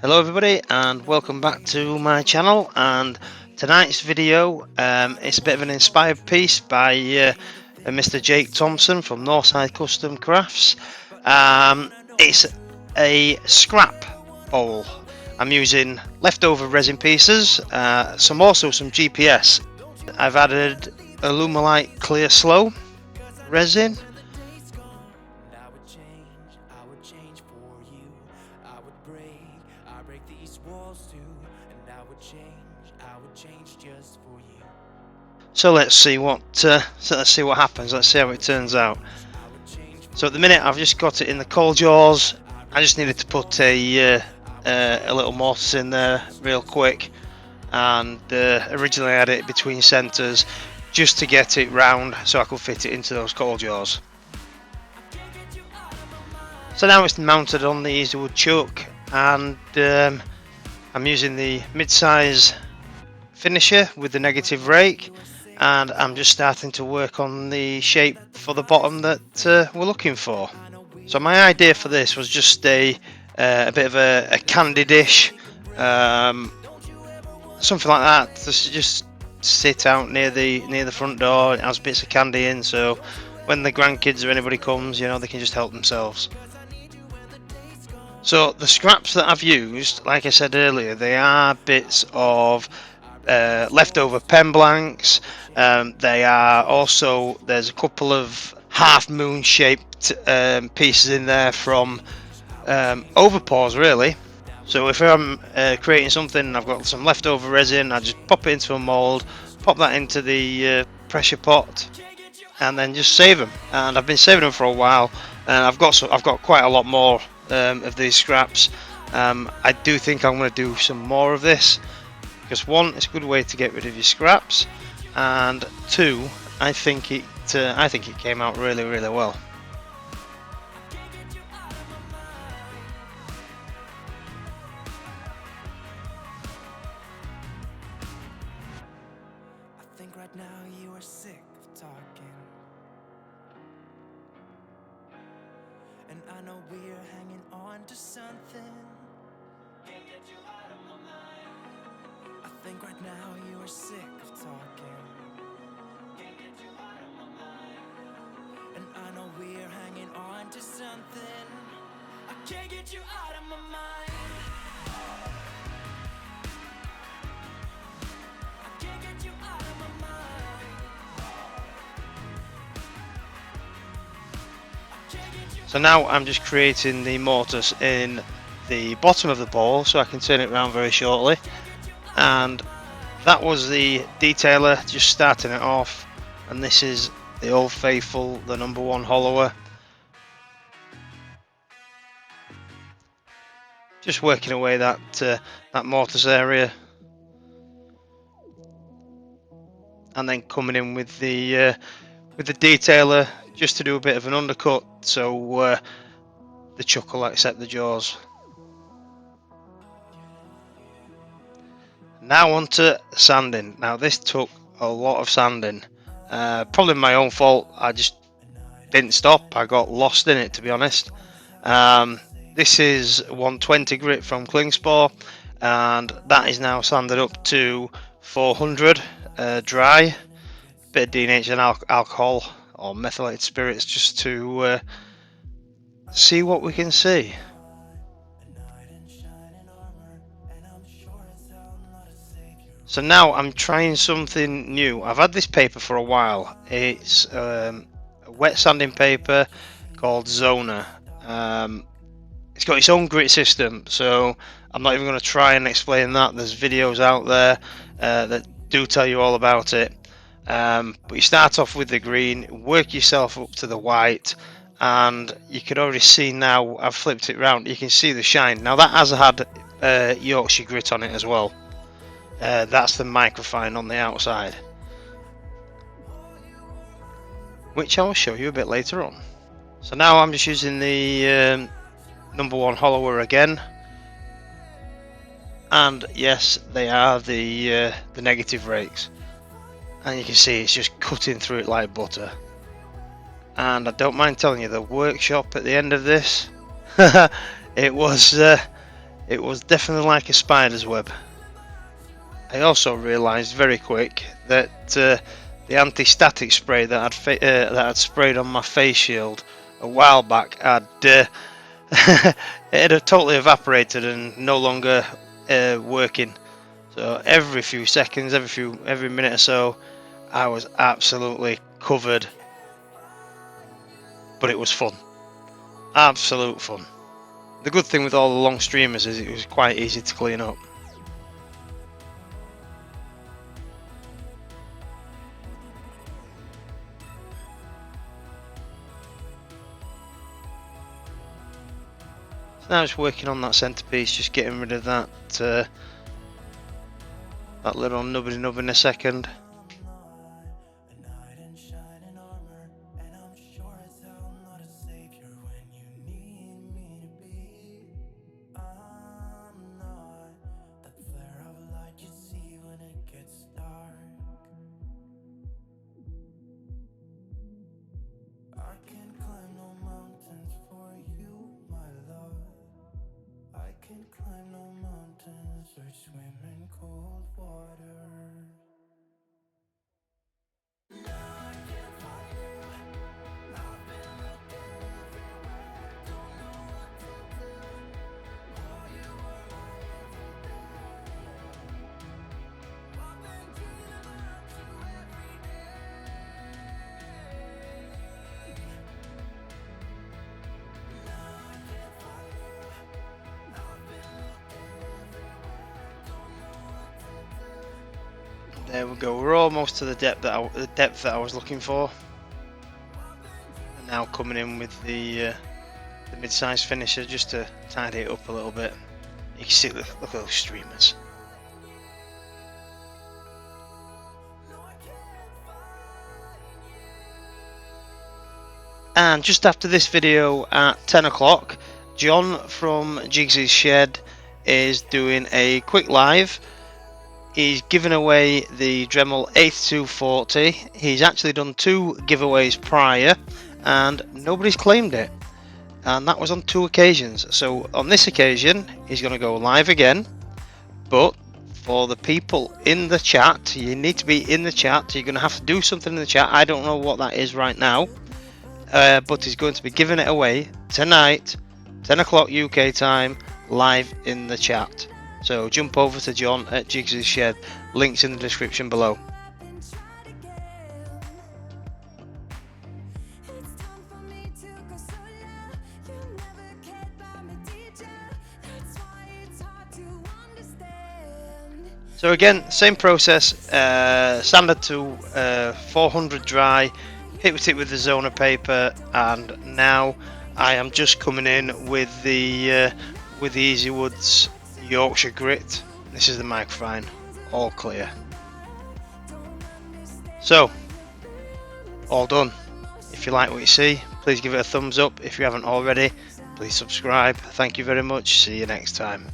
Hello everybody and welcome back to my channel, and tonight's video it's a bit of an inspired piece by Mr. Jake Thompson from Northside Custom Crafts. It's a scrap bowl. I'm using leftover resin pieces, some GPS. I've added Alumilite Clear Slow resin. So let's see what happens. Let's see how it turns out. So at the minute I've just got it in the cold jaws. I just needed to put a little mortise in there real quick, and originally I had it between centres just to get it round so I could fit it into those cold jaws. So now it's mounted on the easy wood chuck, and I'm using the mid-size finisher with the negative rake, and I'm just starting to work on the shape for the bottom that we're looking for. So my idea for this was just a bit of a candy dish, something like that. Just sit out near the front door. It has bits of candy in, so when the grandkids or anybody comes, you know, they can just help themselves. So the scraps that I've used, like I said earlier, they are bits of leftover pen blanks. They are also, there's a couple of half moon shaped pieces in there from overpours really. So if I'm creating something and I've got some leftover resin, I just pop it into a mould, pop that into the pressure pot, and then just save them. And I've been saving them for a while, and I've got quite a lot more of these scraps. I do think I'm going to do some more of this, because one, it's a good way to get rid of your scraps, and two, I think it came out really well. I think right now you are sick of talking, and I know we're hanging on to something. Can't get you out of my mind. I think right now you are sick of talking. Can't get you out of my mind. And I know we're hanging on to something. I can't get you out of my mind. I can't get you out of my mind. I can't get you. So now I'm just creating the mortise in the bottom of the bowl so I can turn it around very shortly, and that was the detailer just starting it off, and this is the old faithful, the #1 hollower, just working away that mortise area, and then coming in with the detailer just to do a bit of an undercut so the chuck will accept the jaws. Now on to sanding. Now this took a lot of sanding, probably my own fault. I just didn't stop. I got lost in it, to be honest. This is 120 grit from Klingspor, and that is now sanded up to 400 dry. Bit of DNH and alcohol or methylated spirits just to see what we can see. So now I'm trying something new. I've had this paper for a while. It's a wet sanding paper called Zona. It's got its own grit system, so I'm not even going to try and explain that. There's videos out there that do tell you all about it. But you start off with the green, work yourself up to the white, and you can already see now, I've flipped it round, you can see the shine. Now that has had Yorkshire Grit on it as well. That's the microfine on the outside, which I will show you a bit later on. So now I'm just using the #1 hollower again, and yes, they are the negative rakes, and you can see it's just cutting through it like butter. And I don't mind telling you, the workshop at the end of this, it was It was definitely like a spider's web. I also realised very quick that the anti-static spray that I'd sprayed on my face shield a while back had it had totally evaporated and no longer working. So every few seconds, every minute or so, I was absolutely covered. But it was fun, absolute fun. The good thing with all the long streamers is it was quite easy to clean up. So now it's working on that centerpiece, just getting rid of that that little nubbly nub in a second. There we go. We're almost to the depth that I was looking for. And now coming in with the mid-size finisher just to tidy it up a little bit. You can see, look at those streamers. And just after this video at 10 o'clock, John from Jigsy's Shed is doing a quick live. He's given away the Dremel 8240. He's actually done 2 giveaways prior and nobody's claimed it. And that was on 2 occasions. So on this occasion, he's going to go live again. But for the people in the chat, you need to be in the chat. You're going to have to do something in the chat. I don't know what that is right now. But he's going to be giving it away tonight, 10 o'clock UK time, live in the chat. So jump over to John at Jigsy's Shed, links in the description below. So again, same process, sanded to 400 dry, hit it with the Zona Paper, and now I am just coming in with the Easy Woods Yorkshire Grit. This is the microfine, all clear. So, all done. If you like what you see, please give it a thumbs up. If you haven't already, please subscribe. Thank you very much. See you next time.